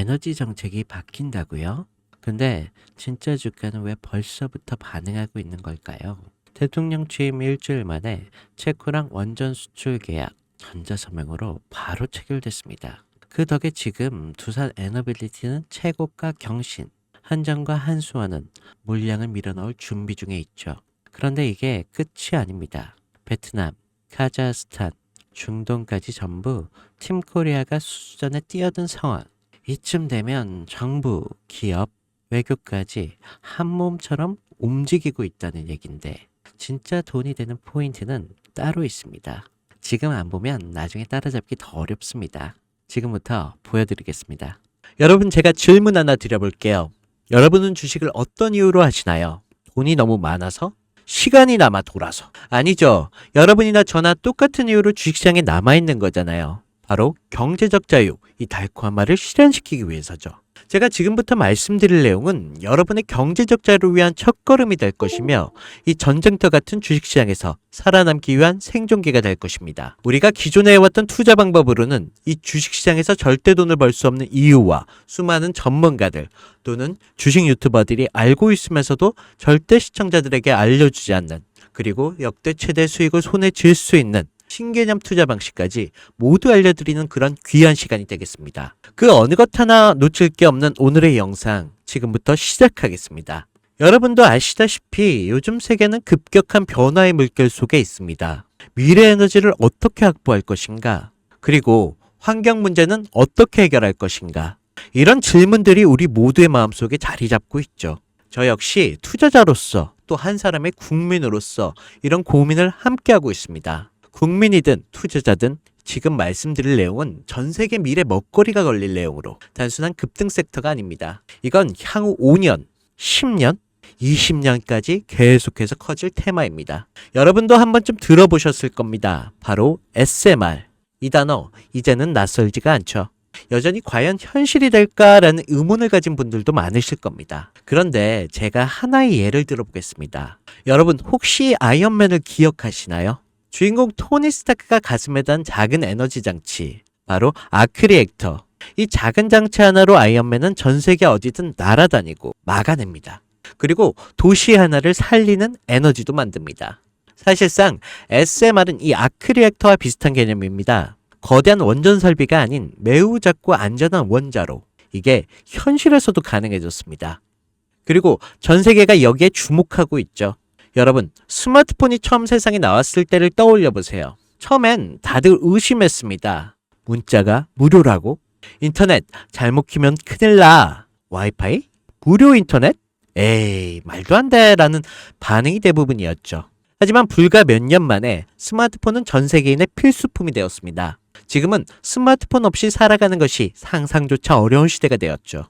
에너지 정책이 바뀐다고요? 근데 진짜 주가는 왜 벌써부터 반응하고 있는 걸까요? 대통령 취임 일주일 만에 체코랑 원전 수출 계약, 전자서명으로 바로 체결됐습니다. 그 덕에 지금 두산 에너빌리티는 최고가 경신, 한전과 한수원은 물량을 밀어넣을 준비 중에 있죠. 그런데 이게 끝이 아닙니다. 베트남, 카자흐스탄, 중동까지 전부 팀코리아가 수주전에 뛰어든 상황. 이쯤 되면 정부, 기업, 외교까지 한 몸처럼 움직이고 있다는 얘긴데 진짜 돈이 되는 포인트는 따로 있습니다. 지금 안 보면 나중에 따라잡기 더 어렵습니다. 지금부터 보여드리겠습니다. 여러분, 제가 질문 하나 드려볼게요. 여러분은 주식을 어떤 이유로 하시나요? 돈이 너무 많아서? 시간이 남아 돌아서? 아니죠. 여러분이나 저나 똑같은 이유로 주식시장에 남아있는 거잖아요. 바로 경제적 자유, 이 달콤한 말을 실현시키기 위해서죠. 제가 지금부터 말씀드릴 내용은 여러분의 경제적 자유를 위한 첫걸음이 될 것이며 이 전쟁터 같은 주식시장에서 살아남기 위한 생존기가 될 것입니다. 우리가 기존에 해왔던 투자 방법으로는 이 주식시장에서 절대 돈을 벌 수 없는 이유와 수많은 전문가들 또는 주식 유튜버들이 알고 있으면서도 절대 시청자들에게 알려주지 않는, 그리고 역대 최대 수익을 손에 쥘 수 있는 신개념 투자 방식까지 모두 알려드리는 그런 귀한 시간이 되겠습니다. 그 어느 것 하나 놓칠 게 없는 오늘의 영상, 지금부터 시작하겠습니다. 여러분도 아시다시피 요즘 세계는 급격한 변화의 물결 속에 있습니다. 미래 에너지를 어떻게 확보할 것인가? 그리고 환경 문제는 어떻게 해결할 것인가? 이런 질문들이 우리 모두의 마음속에 자리 잡고 있죠. 저 역시 투자자로서 또 한 사람의 국민으로서 이런 고민을 함께하고 있습니다. 국민이든 투자자든 지금 말씀드릴 내용은 전 세계 미래 먹거리가 걸릴 내용으로 단순한 급등 섹터가 아닙니다. 이건 향후 5년, 10년, 20년까지 계속해서 커질 테마입니다. 여러분도 한 번쯤 들어보셨을 겁니다. 바로 SMR. 이 단어 이제는 낯설지가 않죠. 여전히 과연 현실이 될까라는 의문을 가진 분들도 많으실 겁니다. 그런데 제가 하나의 예를 들어보겠습니다. 여러분, 혹시 아이언맨을 기억하시나요? 주인공 토니 스타크가 가슴에 단 작은 에너지 장치, 바로 아크 리액터. 이 작은 장치 하나로 아이언맨은 전 세계 어디든 날아다니고 막아냅니다. 그리고 도시 하나를 살리는 에너지도 만듭니다. 사실상 SMR은 이 아크 리액터와 비슷한 개념입니다. 거대한 원전 설비가 아닌 매우 작고 안전한 원자로. 이게 현실에서도 가능해졌습니다. 그리고 전 세계가 여기에 주목하고 있죠. 여러분, 스마트폰이 처음 세상에 나왔을 때를 떠올려 보세요. 처음엔 다들 의심했습니다. 문자가 무료라고? 인터넷 잘못 키면 큰일 나. 와이파이? 무료 인터넷? 에이, 말도 안 돼 라는 반응이 대부분이었죠. 하지만 불과 몇 년 만에 스마트폰은 전 세계인의 필수품이 되었습니다. 지금은 스마트폰 없이 살아가는 것이 상상조차 어려운 시대가 되었죠.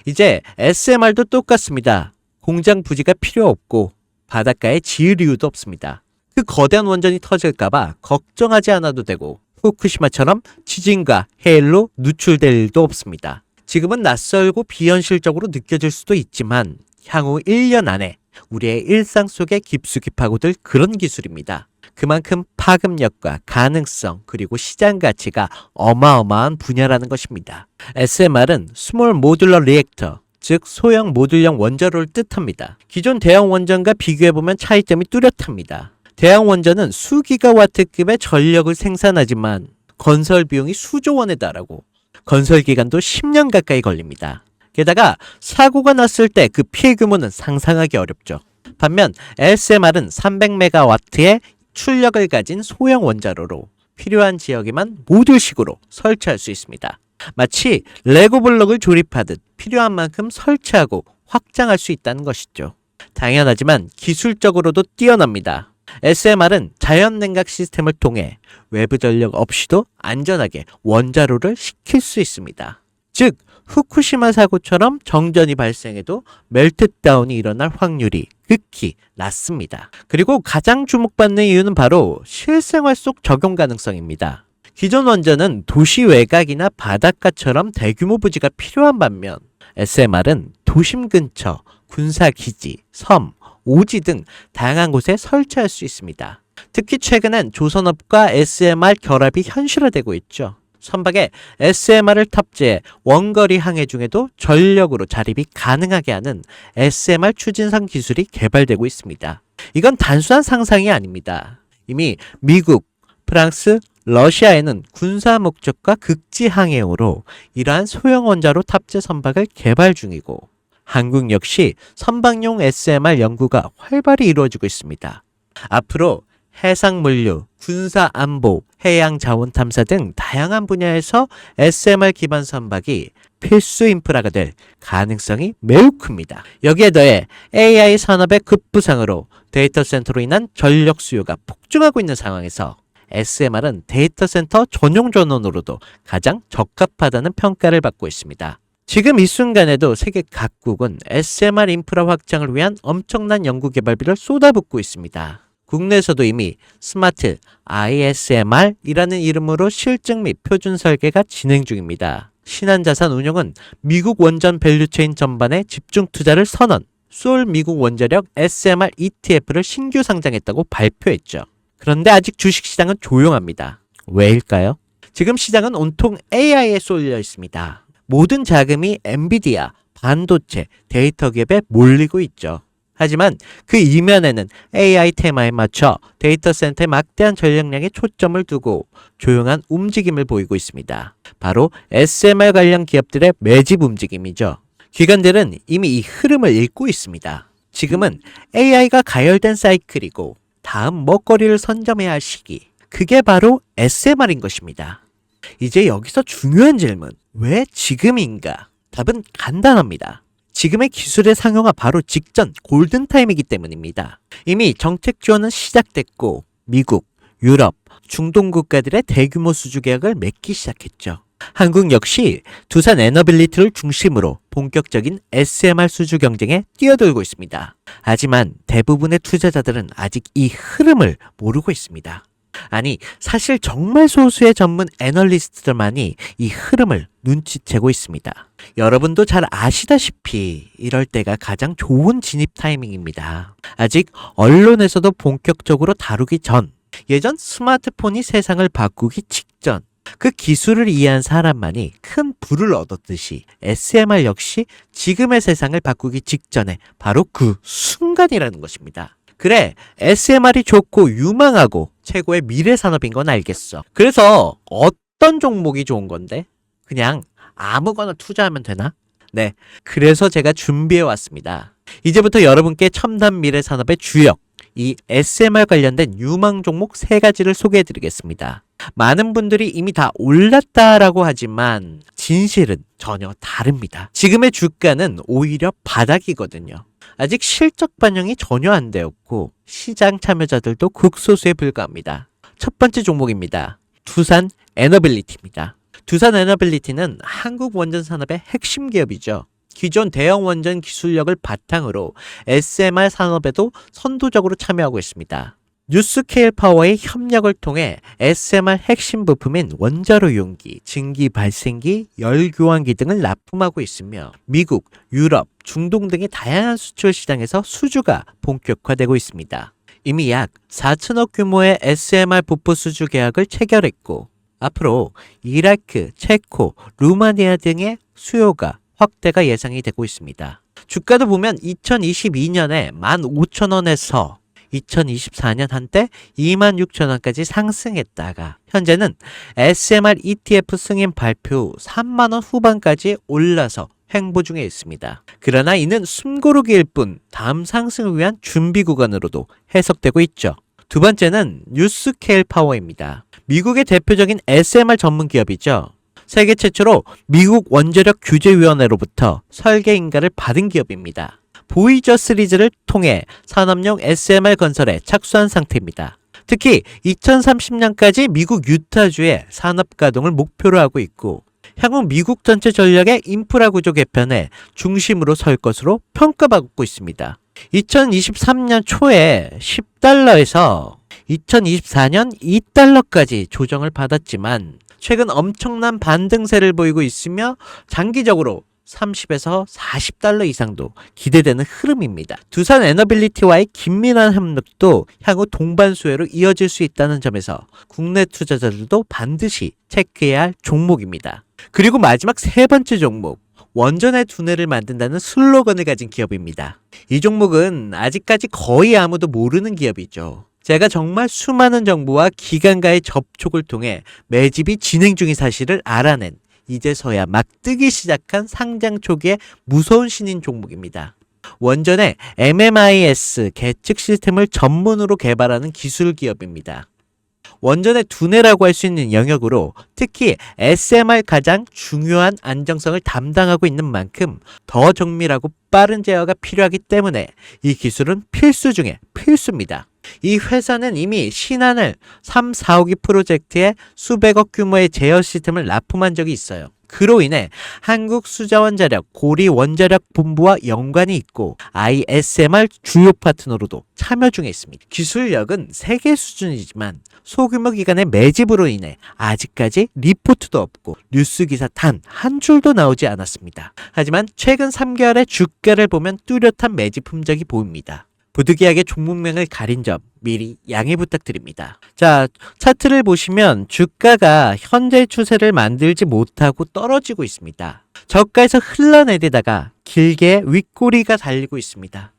이제 SMR도 똑같습니다. 공장 부지가 필요 없고 바닷가에 지을 이유도 없습니다. 그 거대한 원전이 터질까봐 걱정하지 않아도 되고 후쿠시마처럼 지진과 해일로 누출될 일도 없습니다. 지금은 낯설고 비현실적으로 느껴질 수도 있지만 향후 1년 안에 우리의 일상 속에 깊숙이 파고들 그런 기술입니다. 그만큼 파급력과 가능성 그리고 시장 가치가 어마어마한 분야라는 것입니다. SMR은 스몰 모듈러 리액터, 즉 소형 모듈형 원자로를 뜻합니다. 기존 대형 원전과 비교해보면 차이점이 뚜렷합니다. 대형 원전은 수기가와트급의 전력을 생산하지만 건설 비용이 수조 원에 달하고 건설 기간도 10년 가까이 걸립니다. 게다가 사고가 났을 때 그 피해 규모는 상상하기 어렵죠. 반면 SMR은 300메가와트의 출력을 가진 소형 원자로로 필요한 지역에만 모듈식으로 설치할 수 있습니다. 마치 레고 블록을 조립하듯 필요한 만큼 설치하고 확장할 수 있다는 것이죠. 당연하지만 기술적으로도 뛰어납니다. SMR은 자연 냉각 시스템을 통해 외부 전력 없이도 안전하게 원자로를 식힐 수 있습니다. 즉, 후쿠시마 사고처럼 정전이 발생해도 멜트다운이 일어날 확률이 극히 낮습니다. 그리고 가장 주목받는 이유는 바로 실생활 속 적용 가능성입니다. 기존 원전은 도시 외곽이나 바닷가처럼 대규모 부지가 필요한 반면 SMR은 도심 근처, 군사기지, 섬, 오지 등 다양한 곳에 설치할 수 있습니다. 특히 최근엔 조선업과 SMR 결합이 현실화되고 있죠. 선박에 SMR을 탑재해 원거리 항해 중에도 전력으로 자립이 가능하게 하는 SMR 추진선 기술이 개발되고 있습니다. 이건 단순한 상상이 아닙니다. 이미 미국, 프랑스, 러시아에는 군사 목적과 극지 항해용으로 이러한 소형 원자로 탑재 선박을 개발 중이고 한국 역시 선박용 SMR 연구가 활발히 이루어지고 있습니다. 앞으로 해상물류, 군사안보, 해양자원탐사 등 다양한 분야에서 SMR 기반 선박이 필수 인프라가 될 가능성이 매우 큽니다. 여기에 더해 AI 산업의 급부상으로 데이터 센터로 인한 전력 수요가 폭증하고 있는 상황에서 SMR은 데이터 센터 전용 전원으로도 가장 적합하다는 평가를 받고 있습니다. 지금 이 순간에도 세계 각국은 SMR 인프라 확장을 위한 엄청난 연구개발비를 쏟아붓고 있습니다. 국내에서도 이미 스마트 ISMR이라는 이름으로 실증 및 표준 설계가 진행 중입니다. 신한자산 운용은 미국 원전 밸류체인 전반에 집중 투자를 선언, 소울 미국 원자력 SMR ETF를 신규 상장했다고 발표했죠. 그런데 아직 주식시장은 조용합니다. 왜일까요? 지금 시장은 온통 AI에 쏠려 있습니다. 모든 자금이 엔비디아, 반도체, 데이터 기업에 몰리고 있죠. 하지만 그 이면에는 AI 테마에 맞춰 데이터 센터에 막대한 전력량에 초점을 두고 조용한 움직임을 보이고 있습니다. 바로 SMR 관련 기업들의 매집 움직임이죠. 기관들은 이미 이 흐름을 읽고 있습니다. 지금은 AI가 가열된 사이클이고 다음 먹거리를 선점해야 할 시기. 그게 바로 SMR인 것입니다. 이제 여기서 중요한 질문. 왜 지금인가? 답은 간단합니다. 지금의 기술의 상용화 바로 직전 골든타임이기 때문입니다. 이미 정책 지원은 시작됐고 미국, 유럽, 중동 국가들의 대규모 수주 계약을 맺기 시작했죠. 한국 역시 두산 에너빌리티를 중심으로 본격적인 SMR 수주 경쟁에 뛰어들고 있습니다. 하지만 대부분의 투자자들은 아직 이 흐름을 모르고 있습니다. 아니, 사실 정말 소수의 전문 애널리스트들만이 이 흐름을 눈치채고 있습니다. 여러분도 잘 아시다시피 이럴 때가 가장 좋은 진입 타이밍입니다. 아직 언론에서도 본격적으로 다루기 전, 예전 스마트폰이 세상을 바꾸기 직전, 그 기술을 이해한 사람만이 큰 부를 얻었듯이 SMR 역시 지금의 세상을 바꾸기 직전에 바로 그 순간이라는 것입니다. 그래, SMR이 좋고 유망하고 최고의 미래 산업인 건 알겠어. 그래서 어떤 종목이 좋은 건데? 그냥 아무거나 투자하면 되나? 네, 그래서 제가 준비해 왔습니다. 이제부터 여러분께 첨단 미래 산업의 주역, 이 SMR 관련된 유망 종목 3가지를 소개해 드리겠습니다. 많은 분들이 이미 다 올랐다라고 하지만 진실은 전혀 다릅니다. 지금의 주가는 오히려 바닥이거든요. 아직 실적 반영이 전혀 안 되었고 시장 참여자들도 극소수에 불과합니다. 첫 번째 종목입니다. 두산 에너빌리티입니다. 두산 에너빌리티는 한국 원전 산업의 핵심 기업이죠. 기존 대형 원전 기술력을 바탕으로 SMR 산업에도 선도적으로 참여하고 있습니다. 뉴스케일 파워의 협력을 통해 SMR 핵심 부품인 원자로 용기, 증기 발생기, 열 교환기 등을 납품하고 있으며 미국, 유럽, 중동 등의 다양한 수출 시장에서 수주가 본격화되고 있습니다. 이미 약 4천억 규모의 SMR 부품 수주 계약을 체결했고 앞으로 이라크, 체코, 루마니아 등의 수요가 확대가 예상이 되고 있습니다. 주가도 보면 2022년에 15,000원에서 2024년 한때 26,000원까지 상승했다가 현재는 SMR ETF 승인 발표 후 3만원 후반까지 올라서 횡보 중에 있습니다. 그러나 이는 숨고르기일 뿐 다음 상승을 위한 준비 구간으로도 해석되고 있죠. 두 번째는 뉴스케일 파워입니다. 미국의 대표적인 SMR 전문 기업이죠. 세계 최초로 미국 원자력 규제위원회로부터 설계 인가를 받은 기업입니다. 보이저 시리즈를 통해 산업용 SMR 건설에 착수한 상태입니다. 특히 2030년까지 미국 유타주의 산업 가동을 목표로 하고 있고 향후 미국 전체 전력의 인프라 구조 개편에 중심으로 설 것으로 평가받고 있습니다. 2023년 초에 10달러에서 2024년 2달러까지 조정을 받았지만 최근 엄청난 반등세를 보이고 있으며 장기적으로 30에서 40달러 이상도 기대되는 흐름입니다. 두산 에너빌리티와의 긴밀한 협력도 향후 동반 수혜로 이어질 수 있다는 점에서 국내 투자자들도 반드시 체크해야 할 종목입니다. 그리고 마지막 세 번째 종목, 원전의 두뇌를 만든다는 슬로건을 가진 기업입니다. 이 종목은 아직까지 거의 아무도 모르는 기업이죠. 제가 정말 수많은 정보와 기관과의 접촉을 통해 매집이 진행 중인 사실을 알아낸, 이제서야 막 뜨기 시작한 상장 초기의 무서운 신인 종목입니다. 원전의 MMIS 계측 시스템을 전문으로 개발하는 기술 기업입니다. 원전의 두뇌라고 할 수 있는 영역으로 특히 SMR 가장 중요한 안정성을 담당하고 있는 만큼 더 정밀하고 빠른 제어가 필요하기 때문에 이 기술은 필수 중에 필수입니다. 이 회사는 이미 신한을 3, 4호기 프로젝트에 수백억 규모의 제어 시스템을 납품한 적이 있어요. 그로 인해 한국수자원자력 고리원자력본부와 연관이 있고 ISMR 주요 파트너로도 참여 중에 있습니다. 기술력은 세계 수준이지만 소규모 기관의 매집으로 인해 아직까지 리포트도 없고 뉴스 기사 단 한 줄도 나오지 않았습니다. 하지만 최근 3개월의 주가를 보면 뚜렷한 매집 흔적이 보입니다. 부득이하게 종목명을 가린 점 미리 양해 부탁드립니다. 자, 차트를 보시면 주가가 현재 추세를 만들지 못하고 떨어지고 있습니다. 저가에서 흘러내리다가 길게 윗꼬리가 달리고 있습니다.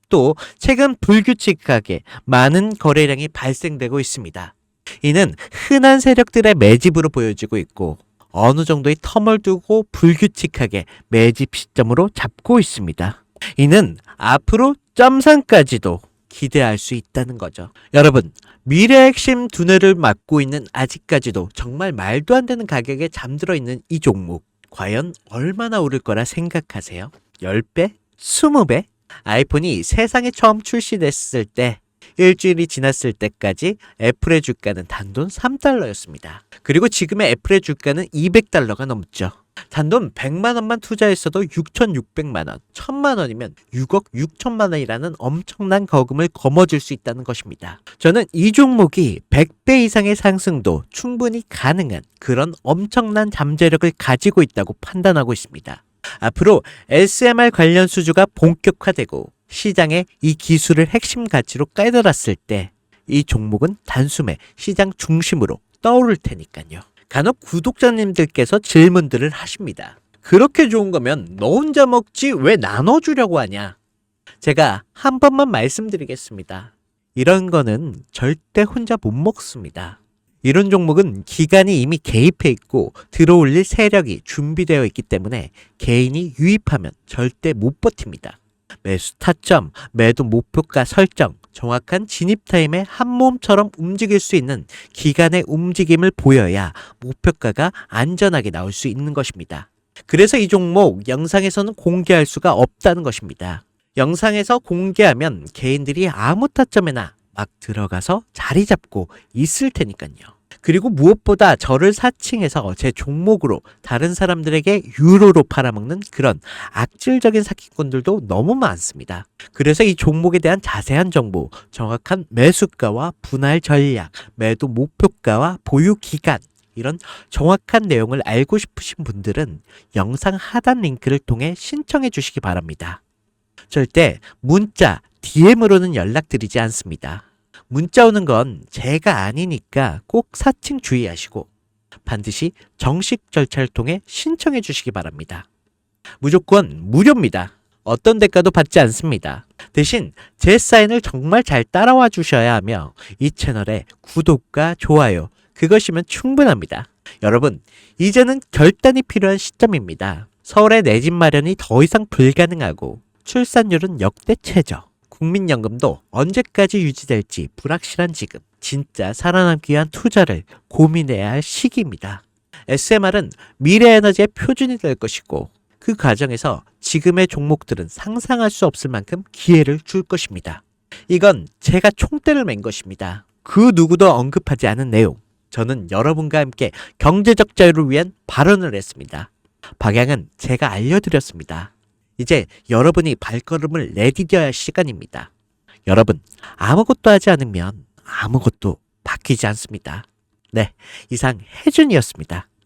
또 최근 불규칙하게 많은 거래량이 발생되고 있습니다. 이는 흔한 세력들의 매집으로 보여지고 있고 어느 정도의 텀을 두고 불규칙하게 매집 시점으로 잡고 있습니다. 이는 앞으로 점상까지도 기대할 수 있다는 거죠. 여러분, 미래 핵심 두뇌를 맡고 있는 아직까지도 정말 말도 안 되는 가격에 잠들어 있는 이 종목, 과연 얼마나 오를 거라 생각하세요? 10배? 20배? 아이폰이 세상에 처음 출시됐을 때 일주일이 지났을 때까지 애플의 주가는 단돈 3달러였습니다. 그리고 지금의 애플의 주가는 200달러가 넘죠. 단돈 100만 원만 투자했어도 6,600만 원, 1,000만 원이면 6억 6천만 원이라는 엄청난 거금을 거머쥘 수 있다는 것입니다. 저는 이 종목이 100배 이상의 상승도 충분히 가능한 그런 엄청난 잠재력을 가지고 있다고 판단하고 있습니다. 앞으로 SMR 관련 수주가 본격화되고 시장에 이 기술을 핵심 가치로 깨달았을 때 이 종목은 단숨에 시장 중심으로 떠오를 테니까요. 간혹 구독자님들께서 질문들을 하십니다. 그렇게 좋은 거면 너 혼자 먹지 왜 나눠주려고 하냐? 제가 한 번만 말씀드리겠습니다. 이런 거는 절대 혼자 못 먹습니다. 이런 종목은 기관이 이미 개입해 있고 들어올릴 세력이 준비되어 있기 때문에 개인이 유입하면 절대 못 버팁니다. 매수 타점, 매도 목표가 설정, 정확한 진입 타임에 한 몸처럼 움직일 수 있는 기관의 움직임을 보여야 목표가가 안전하게 나올 수 있는 것입니다. 그래서 이 종목 영상에서는 공개할 수가 없다는 것입니다. 영상에서 공개하면 개인들이 아무 타점에나 막 들어가서 자리 잡고 있을 테니까요. 그리고 무엇보다 저를 사칭해서 제 종목으로 다른 사람들에게 유로로 팔아먹는 그런 악질적인 사기꾼들도 너무 많습니다. 그래서 이 종목에 대한 자세한 정보, 정확한 매수가와 분할 전략, 매도 목표가와 보유 기간, 이런 정확한 내용을 알고 싶으신 분들은 영상 하단 링크를 통해 신청해 주시기 바랍니다. 절대 문자, DM으로는 연락드리지 않습니다. 문자 오는 건 제가 아니니까 꼭 사칭 주의하시고 반드시 정식 절차를 통해 신청해 주시기 바랍니다. 무조건 무료입니다. 어떤 대가도 받지 않습니다. 대신 제 사인을 정말 잘 따라와 주셔야 하며 이 채널에 구독과 좋아요, 그것이면 충분합니다. 여러분, 이제는 결단이 필요한 시점입니다. 서울의 내 집 마련이 더 이상 불가능하고 출산율은 역대 최저, 국민연금도 언제까지 유지될지 불확실한 지금, 진짜 살아남기 위한 투자를 고민해야 할 시기입니다. SMR은 미래 에너지의 표준이 될 것이고 그 과정에서 지금의 종목들은 상상할 수 없을 만큼 기회를 줄 것입니다. 이건 제가 총대를 맨 것입니다. 그 누구도 언급하지 않은 내용, 저는 여러분과 함께 경제적 자유를 위한 발언을 했습니다. 방향은 제가 알려드렸습니다. 이제 여러분이 발걸음을 내디뎌야 할 시간입니다. 여러분, 아무것도 하지 않으면 아무것도 바뀌지 않습니다. 네, 이상 혜준이었습니다.